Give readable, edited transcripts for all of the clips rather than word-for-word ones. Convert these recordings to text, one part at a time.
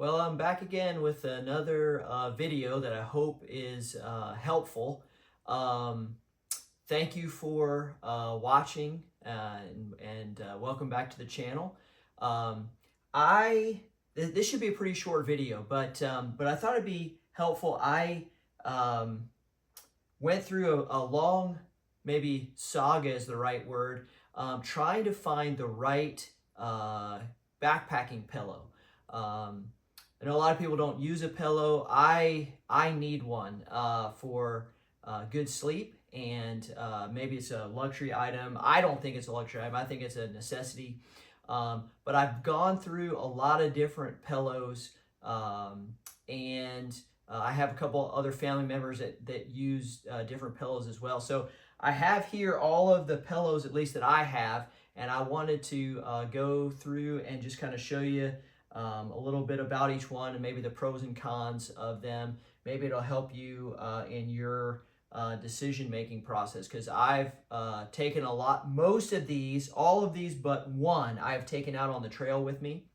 Well, I'm back again with another video that I hope is helpful. Um, Thank you for watching and welcome back to the channel. Um, this should be a pretty short video, but I thought it'd be helpful. I um, went through a long, maybe saga is the right word, trying to find the right backpacking pillow. I know a lot of people don't use a pillow. I need one for good sleep, and maybe it's a luxury item. I don't think it's a luxury item. I think it's a necessity. But I've gone through a lot of different pillows, and I have a couple other family members that use different pillows as well. So I have here all of the pillows, at least that I have, and I wanted to go through and just kind of show you a little bit about each one and maybe the pros and cons of them. Maybe it'll help you in your decision-making process, because I've taken most of these, all of these but one, I have taken out on the trail with me.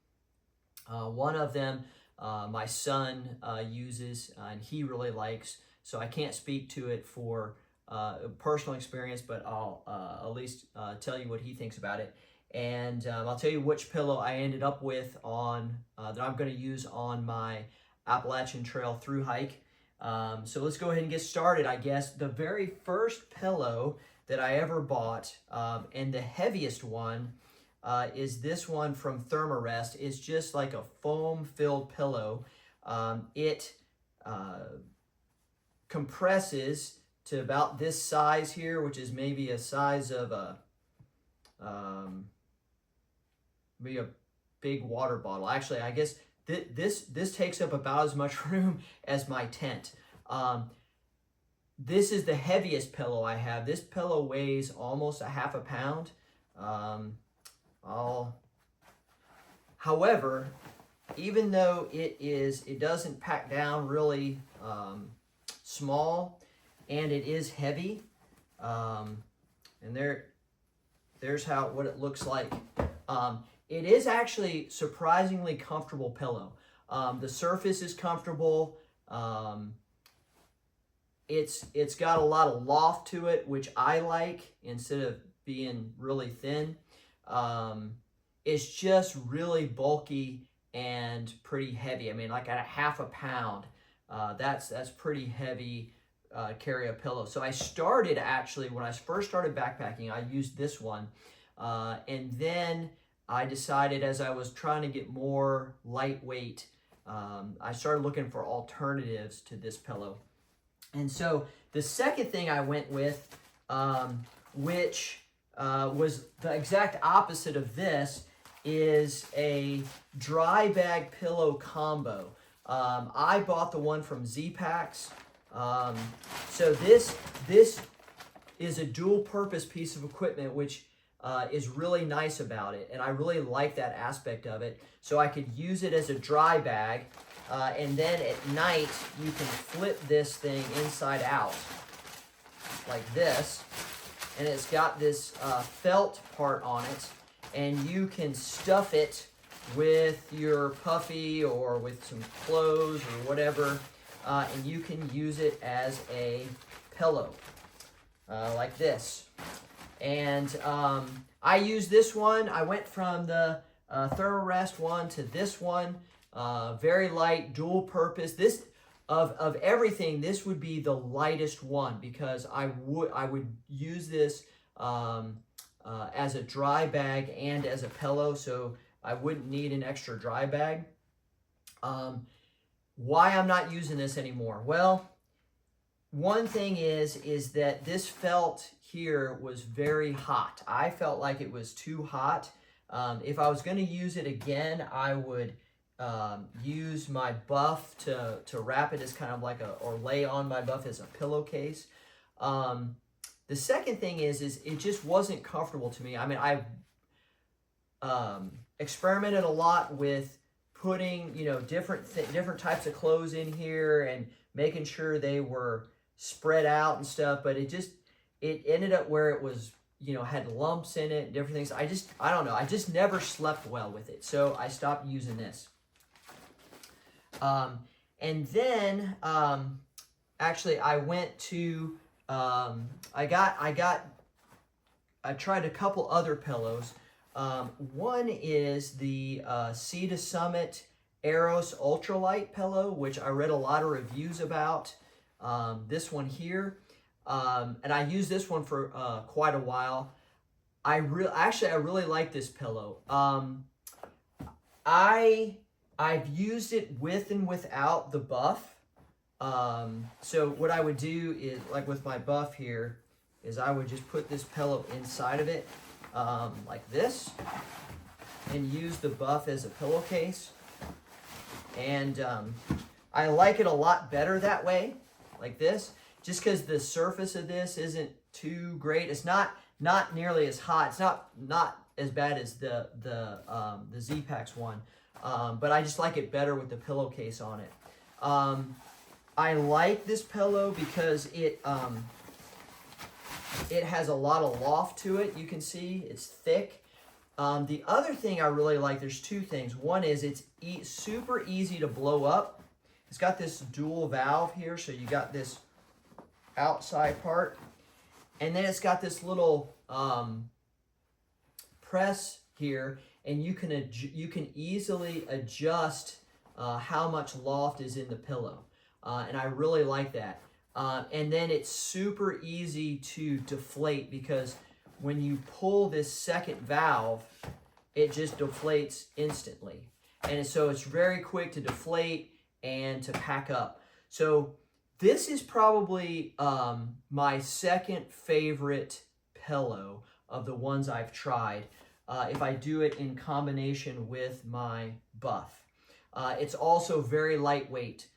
One of them my son uses and he really likes, so I can't speak to it for personal experience, but I'll at least tell you what he thinks about it. And I'll tell you which pillow I ended up with on that I'm going to use on my Appalachian Trail through hike. So let's go ahead and get started, I guess. The very first pillow that I ever bought, and the heaviest one, is this one from Thermarest. It's just like a foam-filled pillow. It compresses to about this size here, which is maybe a size of a maybe a big water bottle. Actually, I guess this takes up about as much room as my tent. This is the heaviest pillow I have. This pillow weighs almost a half a pound. However, even though it doesn't pack down really small, and it is heavy, and there's what it looks like. It is actually surprisingly comfortable pillow. The surface is comfortable. It's got a lot of loft to it, which I like, instead of being really thin. It's just really bulky and pretty heavy. I mean, like at a half a pound, that's pretty heavy. Carry a pillow. So I started, actually, when I first started backpacking, I used this one, and then I decided, as I was trying to get more lightweight, I started looking for alternatives to this pillow. And so the second thing I went with, which was the exact opposite of this, is a dry bag pillow combo. I bought the one from Z-Packs. So this is a dual purpose piece of equipment, which is really nice about it, and I really like that aspect of it. So I could use it as a dry bag, and then at night you can flip this thing inside out like this, and it's got this felt part on it, and you can stuff it with your puffy or with some clothes or whatever, and you can use it as a pillow like this. And I use this one. I went from the Thermarest one to this one. Very light, dual purpose. This of everything, this would be the lightest one, because I would use this as a dry bag and as a pillow, so I wouldn't need an extra dry bag. Why I'm not using this anymore? Well, one thing is that this felt here was very hot. I felt like it was too hot. If I was going to use it again, I would use my buff to wrap it as kind of like or lay on my buff as a pillowcase. The second thing is it just wasn't comfortable to me. I mean, I experimented a lot with putting, different types of clothes in here and making sure they were spread out and stuff, but it ended up where it was, had lumps in it, different things. I don't know. I just never slept well with it, so I stopped using this. And then actually I went to I tried a couple other pillows. One is the Sea to Summit Eros Ultralight pillow, which I read a lot of reviews about. This one here, and I used this one for quite a while. I really like this pillow. I've used it with and without the buff. So what I would do is, like with my buff here, is I would just put this pillow inside of it, like this, and use the buff as a pillowcase. And I like it a lot better that way, like this, just because the surface of this isn't too great. It's not nearly as hot. It's not as bad as the Z-Packs one, but I just like it better with the pillowcase on it. I like this pillow because it has a lot of loft to it. You can see it's thick. The other thing I really like, there's two things. One is it's super easy to blow up. It's got this dual valve here, so you got this outside part, and then it's got this little press here, and you can easily adjust how much loft is in the pillow, and I really like that. And then it's super easy to deflate, because when you pull this second valve, it just deflates instantly. And so it's very quick to deflate and to pack up. So this is probably my second favorite pillow of the ones I've tried, if I do it in combination with my buff. It's also very lightweight.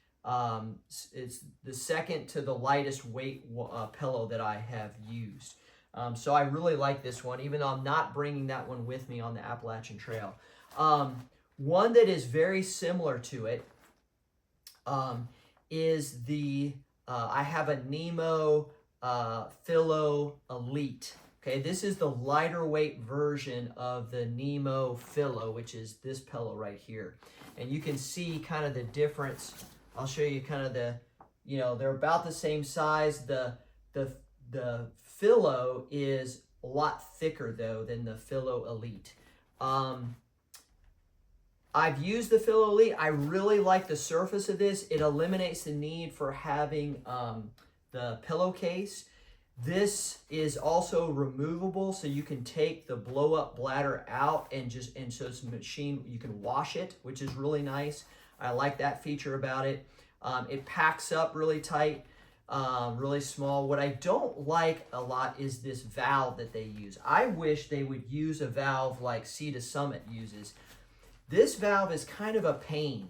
It's the second to the lightest weight pillow that I have used. So I really like this one, even though I'm not bringing that one with me on the Appalachian Trail. One that is very similar to it is the, I have a Nemo Philo Elite. Okay, this is the lighter weight version of the Nemo Philo, which is this pillow right here. And you can see kind of the difference. I'll show you kind of the, they're about the same size. The Philo is a lot thicker though than the Philo Elite. I've used the Philo Elite. I really like the surface of this. It eliminates the need for having the pillowcase. This is also removable, so you can take the blow up bladder out and so it's a machine, you can wash it, which is really nice. I like that feature about it. It packs up really tight, really small. What I don't like a lot is this valve that they use. I wish they would use a valve like Sea to Summit uses. This valve is kind of a pain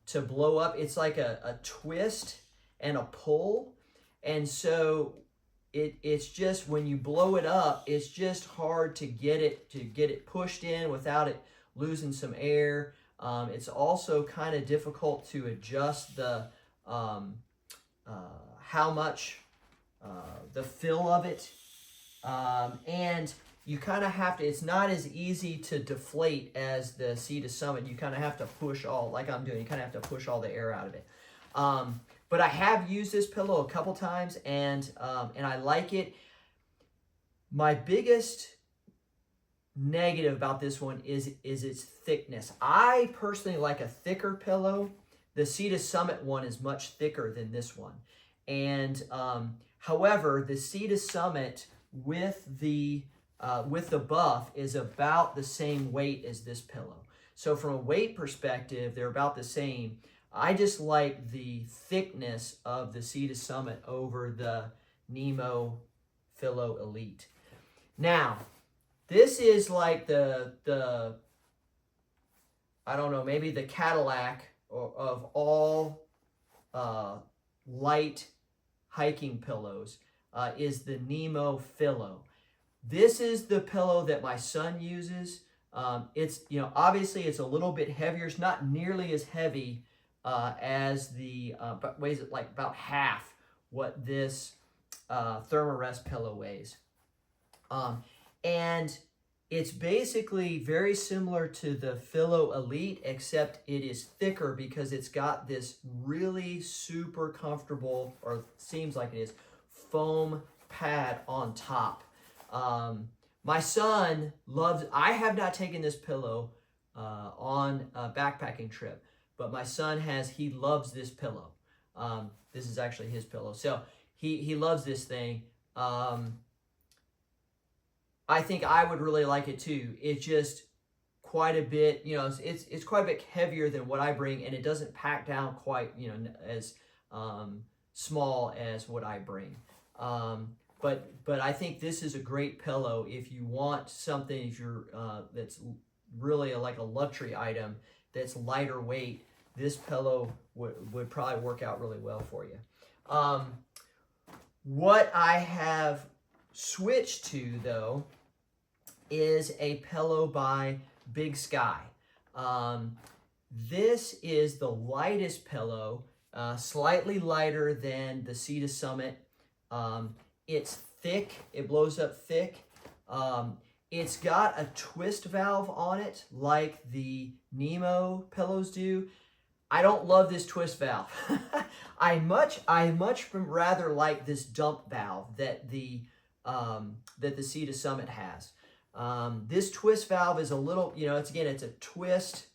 to blow up. It's like a twist and a pull. And so it's just, when you blow it up, it's just hard to get it pushed in without it losing some air. It's also kind of difficult to adjust the how much the fill of it, and you kind of have to, it's not as easy to deflate as the Sea to Summit. You kind of have to push all, like I'm doing, you kind of have to push all the air out of it. But I have used this pillow a couple times, and I like it. My biggest negative about this one is its thickness. I personally like a thicker pillow. The Sea to Summit one is much thicker than this one. And however, the Sea to Summit with the buff is about the same weight as this pillow. So from a weight perspective, they're about the same. I just like the thickness of the Sea to Summit over the Nemo Philo Elite. Now, this is like the I don't know, maybe the Cadillac of all light hiking pillows, is the Nemo Philo. This is the pillow that my son uses. It's, obviously it's a little bit heavier. It's not nearly as heavy as the, but weighs it like about half what this Thermarest pillow weighs. And It's basically very similar to the Philo Elite, except it is thicker because it's got this really super comfortable, or seems like it is, foam pad on top. My son loves, I have not taken this pillow on a backpacking trip, but my son has, he loves this pillow. This is actually his pillow. So he loves this thing. I think I would really like it too. It's just quite a bit, you know, it's quite a bit heavier than what I bring, and it doesn't pack down quite, you know, as small as what I bring. But I think this is a great pillow if you want something, if you're that's really like a luxury item that's lighter weight. This pillow would probably work out really well for you. What I have switched to, though, is a pillow by Big Sky. This is the lightest pillow, slightly lighter than the Sea to Summit. It's thick, it blows up thick. It's got a twist valve on it like the Nemo pillows do. I don't love this twist valve. I much rather like this dump valve that the Sea to Summit has. This twist valve is a little, you know, it's a twist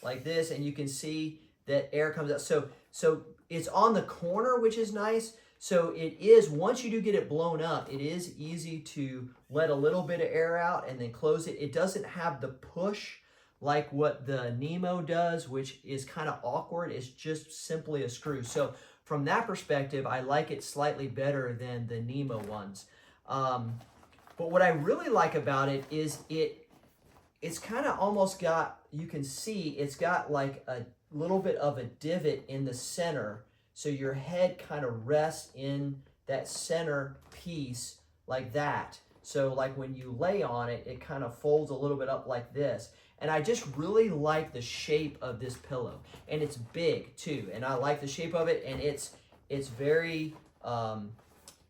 like this, and you can see that air comes out. So it's on the corner, which is nice. So it is, once you do get it blown up, it is easy to let a little bit of air out and then close it. It doesn't have the push like what the Nemo does, which is kind of awkward. It's just simply a screw. So from that perspective, I like it slightly better than the Nemo ones. But what I really like about it is it's kind of almost got, you can see, it's got like a little bit of a divot in the center. So your head kind of rests in that center piece like that. So like when you lay on it, it kind of folds a little bit up like this. And I just really like the shape of this pillow. And it's big too. And I like the shape of it. And it's very,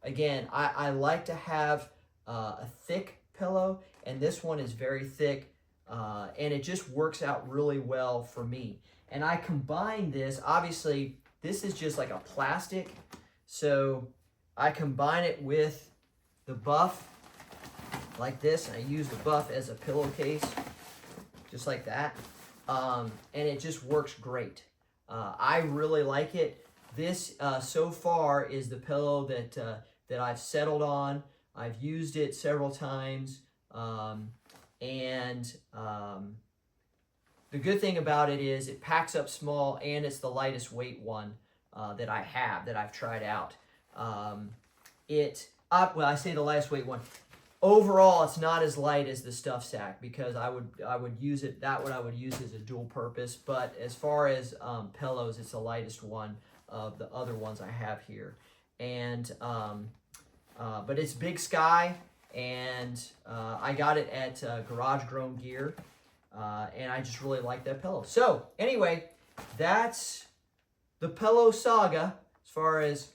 again, I like to have a thick pillow. And this one is very thick. And it just works out really well for me. And I combine this, obviously, this is just like a plastic. So I combine it with the buff like this. And I use the buff as a pillowcase, just like that. And it just works great. I really like it. This, so far, is the pillow that I've settled on. I've used it several times. The good thing about it is it packs up small, and it's the lightest weight one that I have, that I've tried out. Well, I say the lightest weight one. Overall, it's not as light as the stuff sack, because I would use it, that one I would use as a dual purpose. But as far as pillows, it's the lightest one of the other ones I have here. And but it's Big Sky, and I got it at Garage Grown Gear. And I just really like that pillow. So anyway, that's the pillow saga as far as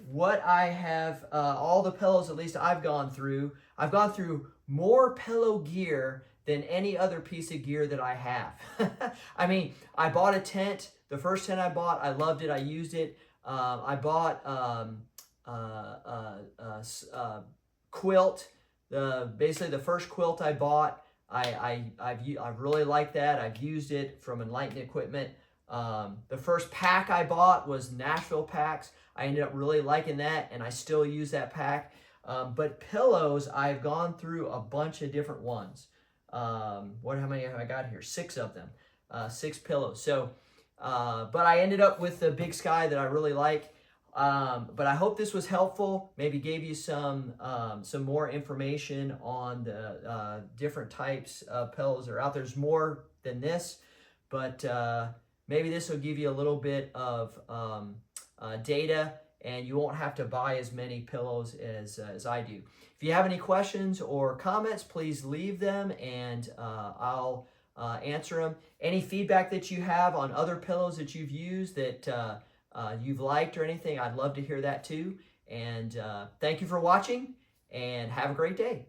what I have, all the pillows at least I've gone through. I've gone through more pillow gear than any other piece of gear that I have. I mean, I bought a tent. The first tent I bought, I loved it. I used it. I bought quilt. Basically the first quilt I bought, I've really liked that. I've used it from Enlightened Equipment. The first pack I bought was Nashville packs. I ended up really liking that, and I still use that pack. But pillows, I've gone through a bunch of different ones. How many have I got here? 6 of them. 6 pillows. So, but I ended up with the Big Sky that I really like. But I hope this was helpful. Maybe gave you some more information on the different types of pillows that are out there. There's more than this, but maybe this will give you a little bit of data, and you won't have to buy as many pillows as I do. If you have any questions or comments, please leave them, and I'll answer them. Any feedback that you have on other pillows that you've used that you've liked or anything, I'd love to hear that too. And thank you for watching, and have a great day.